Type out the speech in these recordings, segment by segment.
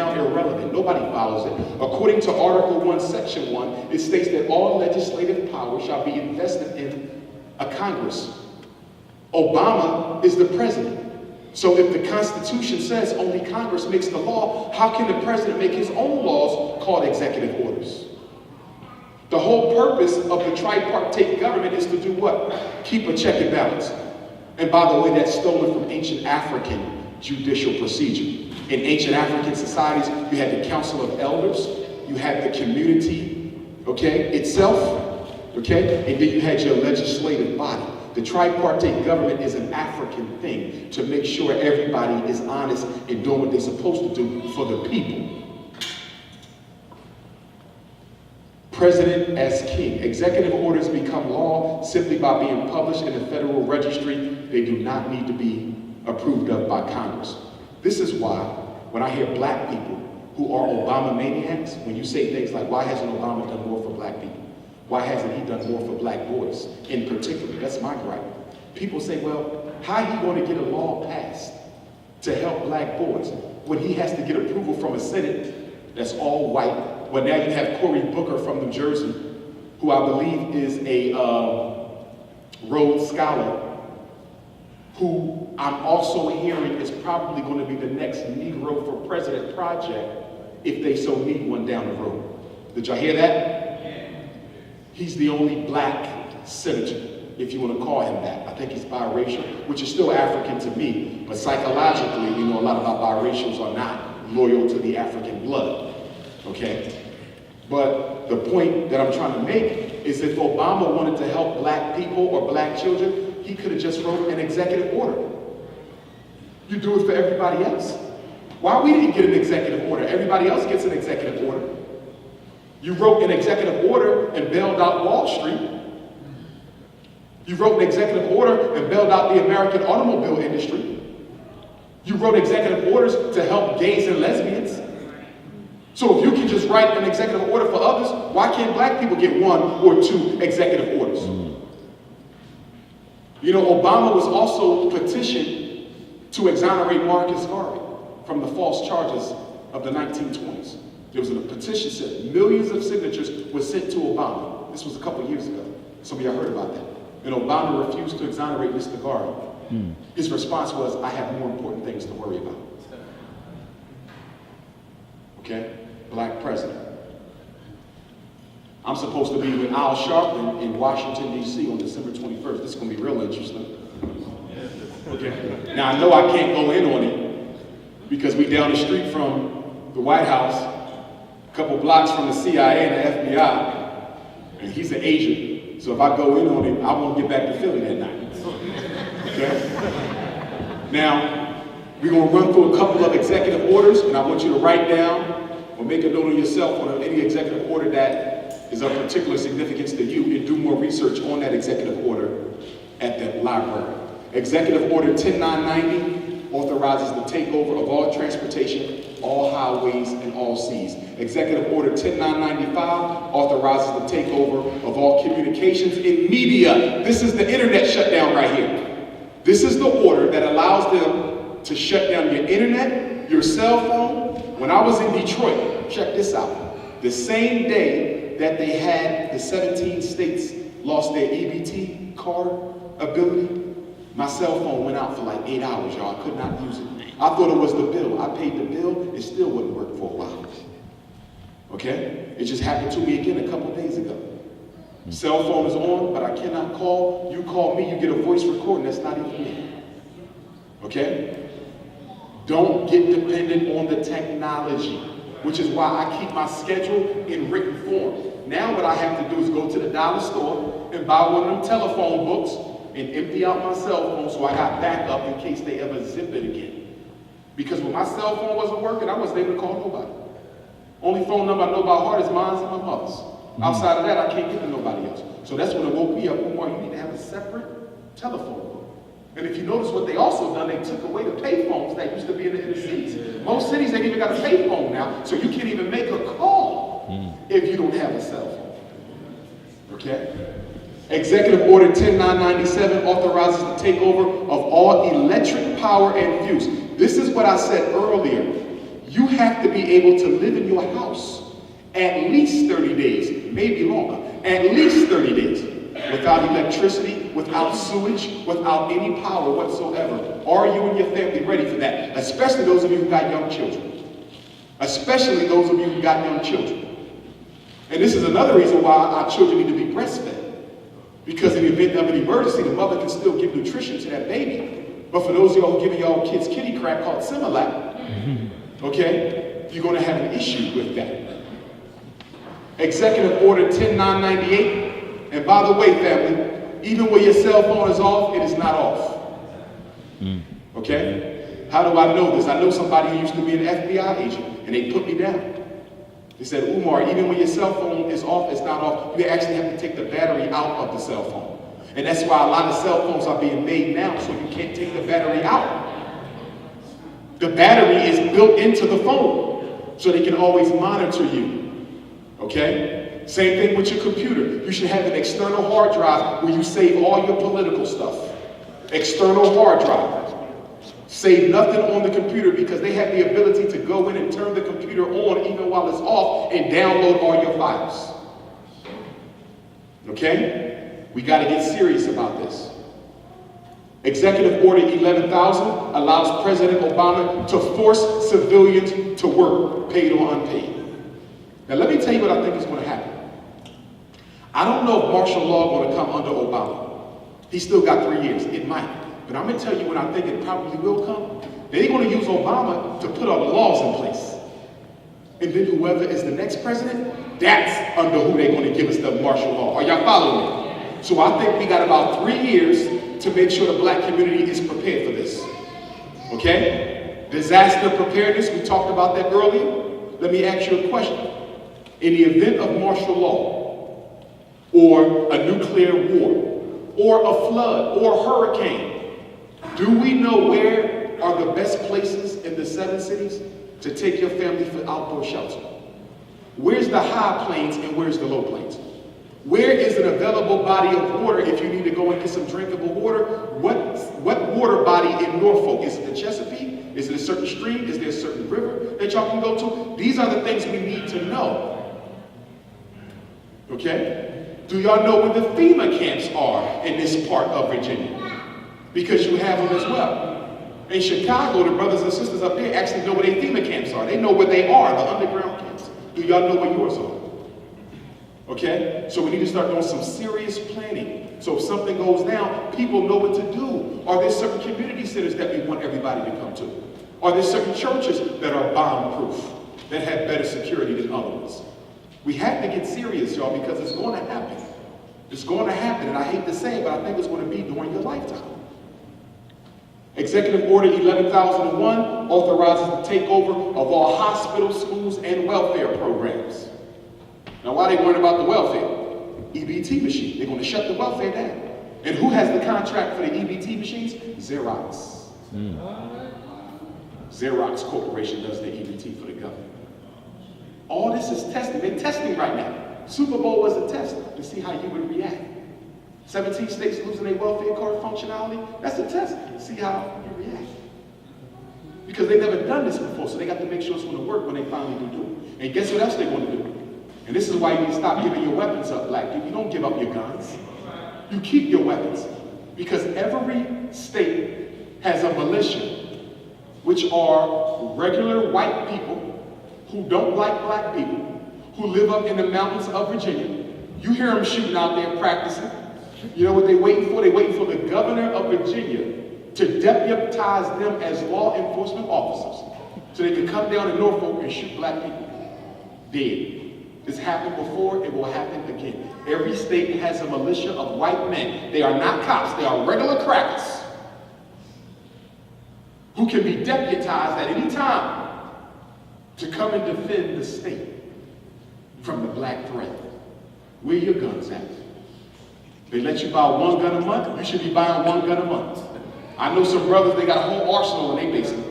now irrelevant. Nobody follows it. According to Article 1, Section 1, it states that all legislative power shall be invested in a Congress. Obama is the president. So if the Constitution says only Congress makes the law, how can the president make his own laws called executive orders? The whole purpose of the tripartite government is to do what? Keep a check and balance. And by the way, that's stolen from ancient African judicial procedure. In ancient African societies, you had the council of elders, you had the community, itself, and then you had your legislative body. The tripartite government is an African thing to make sure everybody is honest and doing what they're supposed to do for the people. President as king. Executive orders become law simply by being published in the Federal Registry. They do not need to be approved of by Congress. This is why when I hear black people who are Obama maniacs, when you say things like, why hasn't Obama done more for black people? Why hasn't he done more for black boys in particular? That's my gripe. People say, well, how are you going to get a law passed to help black boys when he has to get approval from a Senate that's all white? Well, now you have Cory Booker from New Jersey, who I believe is a Rhodes Scholar, who I'm also hearing is probably going to be the next Negro for President project if they so need one down the road. Did y'all hear that? He's the only black senator, if you want to call him that. I think he's biracial, which is still African to me, but psychologically, we know a lot about biracials are not loyal to the African blood, But the point that I'm trying to make is if Obama wanted to help black people or black children, he could have just wrote an executive order. You do it for everybody else. Why we didn't get an executive order? Everybody else gets an executive order. You wrote an executive order and bailed out Wall Street. You wrote an executive order and bailed out the American automobile industry. You wrote executive orders to help gays and lesbians. So if you can just write an executive order for others, why can't black people get 1 or 2 executive orders? You know, Obama was also petitioned to exonerate Marcus Garvey from the false charges of the 1920s. There was a petition sent, millions of signatures were sent to Obama. This was a couple years ago. Some of y'all heard about that. And Obama refused to exonerate Mr. Garvey. His response was, I have more important things to worry about. Black president. I'm supposed to be with Al Sharpton in Washington, D.C. on December 21st. This is going to be real interesting. Now, I know I can't go in on it because we down the street from the White House, a couple blocks from the CIA and the FBI, and he's an agent. So if I go in on it, I won't get back to Philly that night. Now, we're going to run through a couple of executive orders, and I want you to write down or make a note of yourself on any executive order that is of particular significance to you and do more research on that executive order at the library. Executive Order 10990 authorizes the takeover of all transportation, all highways, and all seas. Executive Order 10995 authorizes the takeover of all communications and media. This is the internet shutdown right here. This is the order that allows them to shut down your internet, your cell phone. When I was in Detroit, check this out. The same day that they had the 17 states lost their EBT card ability, my cell phone went out for like 8 hours, y'all. I could not use it. I thought it was the bill. I paid the bill, it still wouldn't work for a while. It just happened to me again a couple days ago. Cell phone is on, but I cannot call. You call me, you get a voice recording, that's not even me. Don't get dependent on the technology, which is why I keep my schedule in written form. Now what I have to do is go to the dollar store and buy one of them telephone books and empty out my cell phone so I got backup in case they ever zip it again. Because when my cell phone wasn't working, I wasn't able to call nobody. Only phone number I know by heart is mine and my mother's. Outside of that, I can't get to nobody else. So that's when it woke me up, Umar, you need to have a separate telephone book. And if you notice what they also done, they took away the pay phones that used to be in the inner cities. Most cities ain't even got a pay phone now, so you can't even make a call if you don't have a cell phone. Executive Order 10997 authorizes the takeover of all electric power and fuels. This is what I said earlier. You have to be able to live in your house at least 30 days, maybe longer, at least 30 days, without electricity, without sewage, without any power whatsoever. Are you and your family ready for that? Especially those of you who got young children. Especially those of you who got young children. And this is another reason why our children need to be breastfed. Because in the event of an emergency, the mother can still give nutrition to that baby. But for those of y'all giving y'all kids kitty crap called Similac, okay, you're going to have an issue with that. Executive Order 10998. And by the way, family, even when your cell phone is off, it is not off. Okay? How do I know this? I know somebody who used to be an FBI agent, and they put me down. They said, Umar, even when your cell phone is off, it's not off. You actually have to take the battery out of the cell phone. And that's why a lot of cell phones are being made now, so you can't take the battery out. The battery is built into the phone, so they can always monitor you. Okay? Same thing with your computer. You should have an external hard drive where you save all your political stuff. External hard drive. Save nothing on the computer because they have the ability to go in and turn the computer on even while it's off and download all your files. Okay? We got to get serious about this. Executive Order 11,000 allows President Obama to force civilians to work, paid or unpaid. Now let me tell you what I think is going to happen. I don't know if martial law is going to come under Obama. He's still got 3 years. It might. But I'm going to tell you when I think it probably will come. They're going to use Obama to put up laws in place. And then whoever is the next president, that's under who they're going to give us the martial law. Are y'all following me? So I think we got about 3 years to make sure the black community is prepared for this. Okay? Disaster preparedness, we talked about that earlier. Let me ask you a question. In the event of martial law, or a nuclear war, or a flood, or a hurricane, do we know where are the best places in the 7 cities to take your family for outdoor shelter? Where's the high plains and where's the low plains? Where is an available body of water if you need to go and get some drinkable water? What water body in Norfolk? Is it the Chesapeake? Is it a certain stream? Is there a certain river that y'all can go to? These are the things we need to know. Okay? Do y'all know where the FEMA camps are in this part of Virginia? Because you have them as well. In Chicago, the brothers and sisters up there actually know where their FEMA camps are. They know where they are, the underground camps. Do y'all know where yours are? Okay? So we need to start doing some serious planning. So if something goes down, people know what to do. Are there certain community centers that we want everybody to come to? Are there certain churches that are bomb-proof, that have better security than others? We have to get serious, y'all, because it's going to happen. It's going to happen, and I hate to say it, but I think it's going to be during your lifetime. Executive Order 11,001 authorizes the takeover of all hospitals, schools, and welfare programs. Now, why are they worried about the welfare? EBT machine. They're going to shut the welfare down. And who has the contract for the EBT machines? Xerox. Xerox Corporation does the EBT for the government. All this is testing. They're testing right now. Super Bowl was a test to see how you would react. 17 states losing their welfare card functionality, that's a test to see how you react. Because they've never done this before, so they got to make sure it's going to work when they finally do it. And guess what else they're going to do? And this is why you need to stop giving your weapons up, black people. You don't give up your guns. You keep your weapons. Because every state has a militia, which are regular white people who don't like black people, who live up in the mountains of Virginia. You hear them shooting out there practicing. You know what they're waiting for? They're waiting for the governor of Virginia to deputize them as law enforcement officers so they can come down to Norfolk and shoot black people dead. This happened before, it will happen again. Every state has a militia of white men. They are not cops, they are regular crackers who can be deputized at any time to come and defend the state from the black threat. Where your guns at? They let you buy 1 gun a month, you should be buying 1 gun a month. I know some brothers, they got a whole arsenal in their basement.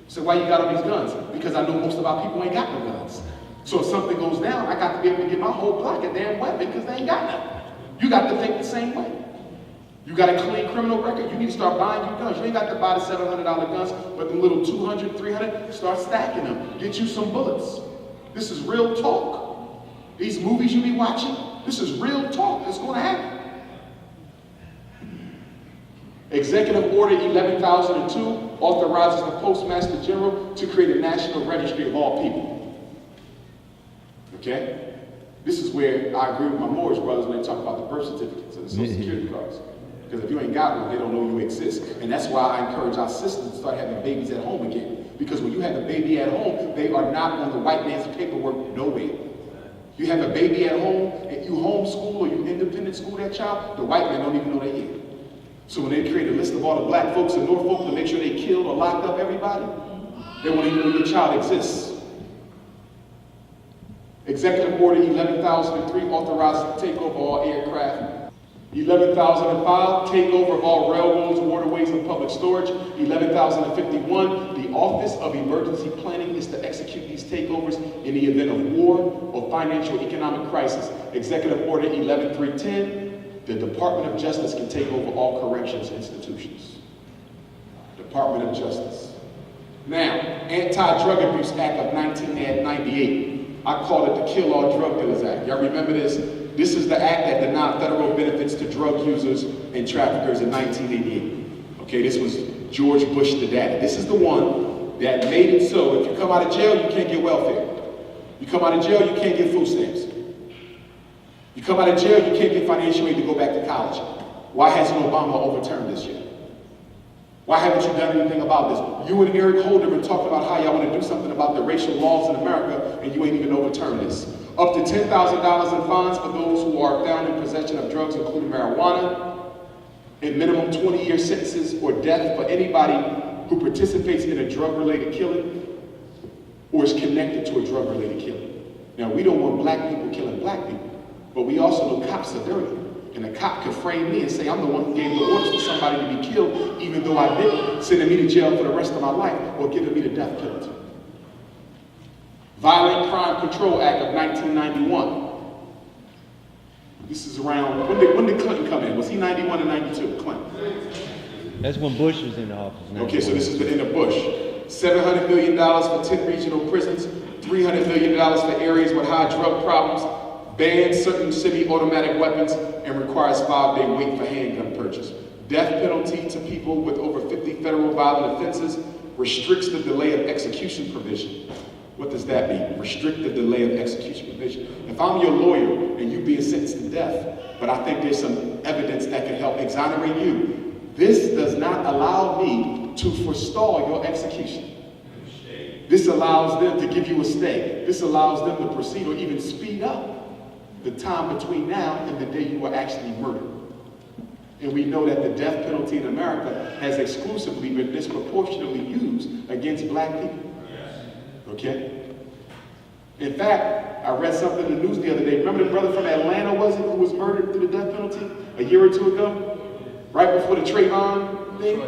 So why you got all these guns? Because I know most of our people ain't got no guns. So if something goes down, I got to be able to get my whole block a damn weapon because they ain't got none. You got to think the same way. You got a clean criminal record, you need to start buying you guns. You ain't got to buy the $700 guns, but the little 200, 300, start stacking them. Get you some bullets. This is real talk. These movies you be watching, this is real talk. It's going to happen. Executive Order 11,002 authorizes the Postmaster General to create a national registry of all people. Okay? This is where I agree with my Moorish brothers when they talk about the birth certificates and the social security cards. Because if you ain't got one, they don't know you exist. And that's why I encourage our sisters to start having babies at home again. Because when you have a baby at home, they are not on the white man's paperwork nowhere. You have a baby at home, and you homeschool or you independent school that child, the white man don't even know they're here. So when they create a list of all the black folks in Norfolk to make sure they killed or locked up everybody, they won't even know your child exists. Executive Order 11,003 authorizes the takeover of all aircraft. 11,005, takeover of all railroads, waterways, and public storage. 11,051, the Office of Emergency Planning is to execute these takeovers in the event of war or financial economic crisis. Executive Order 11310, the Department of Justice can take over all corrections institutions. Department of Justice. Now, Anti-Drug Abuse Act of 1998. I call it the Kill All Drug Dealers Act. Y'all remember this? This is the act that denied federal benefits to drug users and traffickers in 1988. Okay, this was George Bush the daddy. This is the one that made it so if you come out of jail, you can't get welfare. You come out of jail, you can't get food stamps. You come out of jail, you can't get financial aid to go back to college. Why hasn't Obama overturned this yet? Why haven't you done anything about this? You and Eric Holder been talking about how y'all want to do something about the racial laws in America, and you ain't even overturned this. Up to $10,000 in fines for those who are found in possession of drugs, including marijuana, and minimum 20-year sentences or death for anybody who participates in a drug-related killing or is connected to a drug-related killing. Now, we don't want black people killing black people, but we also know cops are dirty. And a cop could frame me and say, I'm the one who gave the orders for somebody to be killed, even though I didn't, sending me to jail for the rest of my life or giving me the death penalty. Violent Crime Control Act of 1991. This is around, when did Clinton come in? Was he 91 or 92? Clinton. That's when Bush was in the office. Okay, so this is the end of Bush. $700 million for 10 regional prisons, $300 million for areas with high drug problems, bans certain semi-automatic weapons, and requires 5-day wait for handgun purchase. Death penalty to people with over 50 federal violent offenses, restricts the delay of execution provision. What does that mean? Restrict the delay of execution provision. If I'm your lawyer and you being sentenced to death, but I think there's some evidence that can help exonerate you, this does not allow me to forestall your execution. This allows them to give you a stay. This allows them to proceed or even speed up the time between now and the day you were actually murdered. And we know that the death penalty in America has exclusively been disproportionately used against black people. Okay? In fact, I read something in the news the other day. Remember the brother from Atlanta, was it, who was murdered through the death penalty a year or two ago? Right before the Trayvon thing?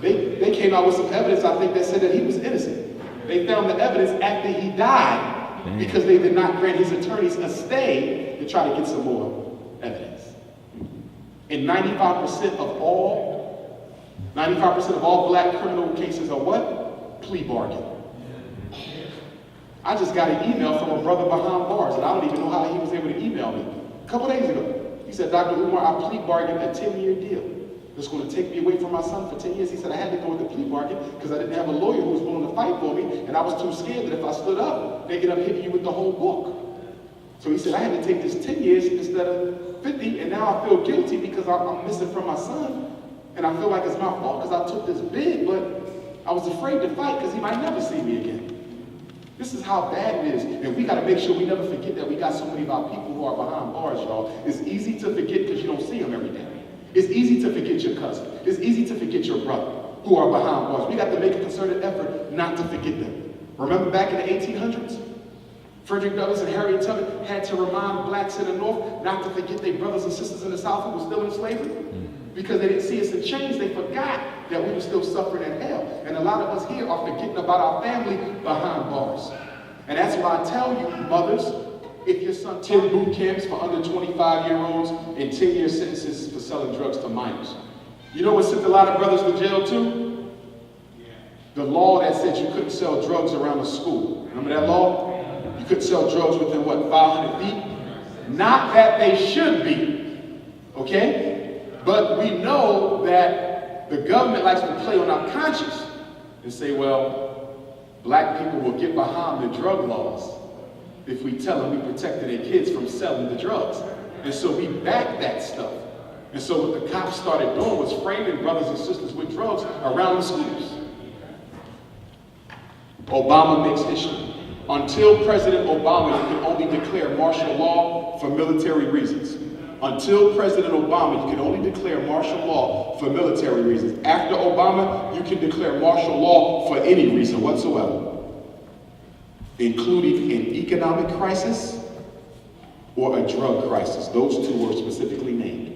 They came out with some evidence, I think, that said that he was innocent. They found the evidence after he died because they did not grant his attorneys a stay to try to get some more evidence. And 95% of all black criminal cases are what? Plea bargain. I just got an email from a brother behind bars, and I don't even know how he was able to email me. A couple days ago, he said, Dr. Umar, I plea bargained a 10-year deal. It's going to take me away from my son for 10 years. He said I had to go with the plea bargain because I didn't have a lawyer who was willing to fight for me, and I was too scared that if I stood up, they'd end up hitting you with the whole book. So he said I had to take this 10 years instead of 50, and now I feel guilty because I'm missing from my son, and I feel like it's my fault because I took this bid, but I was afraid to fight because he might never see me again. This is how bad it is, and we got to make sure we never forget that we got so many of our people who are behind bars, y'all. It's easy to forget because you don't see them every day. It's easy to forget your cousin. It's easy to forget your brother who are behind bars. We got to make a concerted effort not to forget them. Remember back in the 1800s? Frederick Douglass and Harriet Tubman had to remind blacks in the North not to forget their brothers and sisters in the South who were still in slavery. Because they didn't see us in chains, they forgot that we were still suffering in hell. And a lot of us here are forgetting about our family behind bars. And that's why I tell you, mothers, if your son 10 boot camps for under 25-year-olds and 10-year sentences for selling drugs to minors. You know what sent a lot of brothers to jail too? The law that said you couldn't sell drugs around the school. Remember that law? You couldn't sell drugs within, what, 500 feet? Not that they should be, okay? But we know that the government likes to play on our conscience and say, well, black people will get behind the drug laws if we tell them we protected their kids from selling the drugs. And so we back that stuff. And so what the cops started doing was framing brothers and sisters with drugs around the schools. Obama makes history. Until President Obama, you can only declare martial law for military reasons. Until President Obama, you can only declare martial law for military reasons. After Obama, you can declare martial law for any reason whatsoever, including an economic crisis or a drug crisis. Those two were specifically named.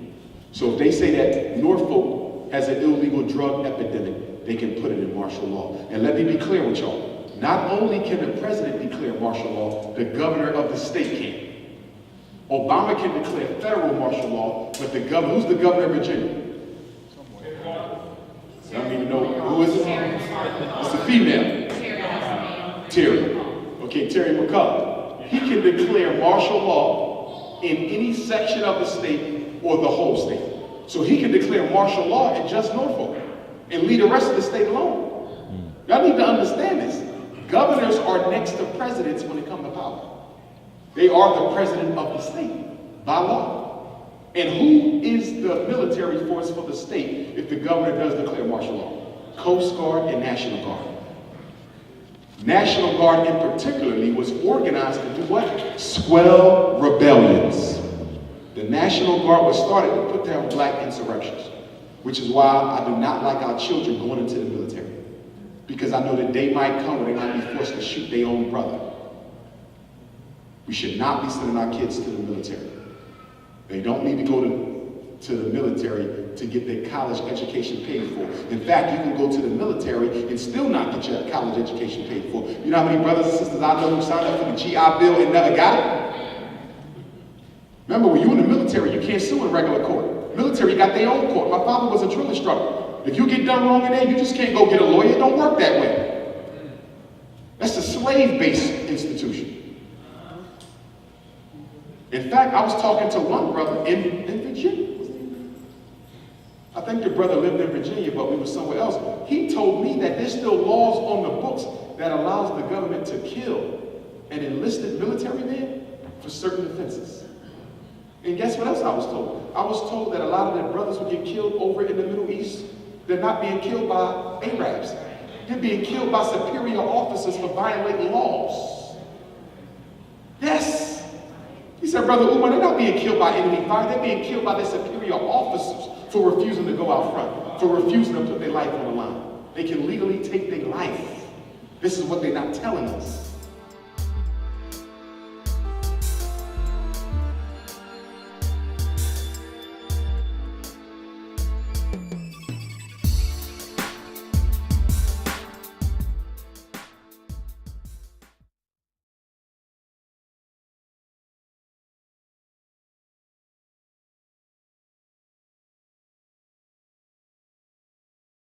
So if they say that Norfolk has an illegal drug epidemic, they can put it in martial law. And let me be clear with y'all. Not only can the president declare martial law, the governor of the state can. Obama can declare federal martial law, but the governor, who's the governor of Virginia? I don't even know, who is it? It's a female. Terry. Okay, Terry McCullough. He can declare martial law in any section of the state or the whole state. So he can declare martial law in just Norfolk and leave the rest of the state alone. Y'all need to understand this. Governors are next to presidents when it comes to power. They are the president of the state by law. And who is the military force for the state if the governor does declare martial law? Coast Guard and National Guard. National Guard in particularly was organized to do what? Swell rebellions. The National Guard was started to put down black insurrections, which is why I do not like our children going into the military. Because I know the day might come where they might be forced to shoot their own brother. We should not be sending our kids to the military. They don't need to go to the military to get their college education paid for. In fact, you can go to the military and still not get your college education paid for. You know how many brothers and sisters I know who signed up for the GI Bill and never got it? Remember, when you're in the military, you can't sue in regular court. Military got their own court. My father was a drill instructor. If you get done wrong in there, you just can't go get a lawyer. It don't work that way. That's a slave-based institution. In fact, I was talking to one brother in Virginia. I think the brother lived in Virginia, but we were somewhere else. He told me that there's still laws on the books that allows the government to kill an enlisted military man for certain offenses. And guess what else I was told? I was told that a lot of their brothers who get killed over in the Middle East, they're not being killed by Arabs. They're being killed by superior officers for violating laws. Yes. He said, Brother Umar, they're not being killed by enemy fire. They're being killed by their superior officers for refusing to go out front, for refusing to put their life on the line. They can legally take their life. This is what they're not telling us.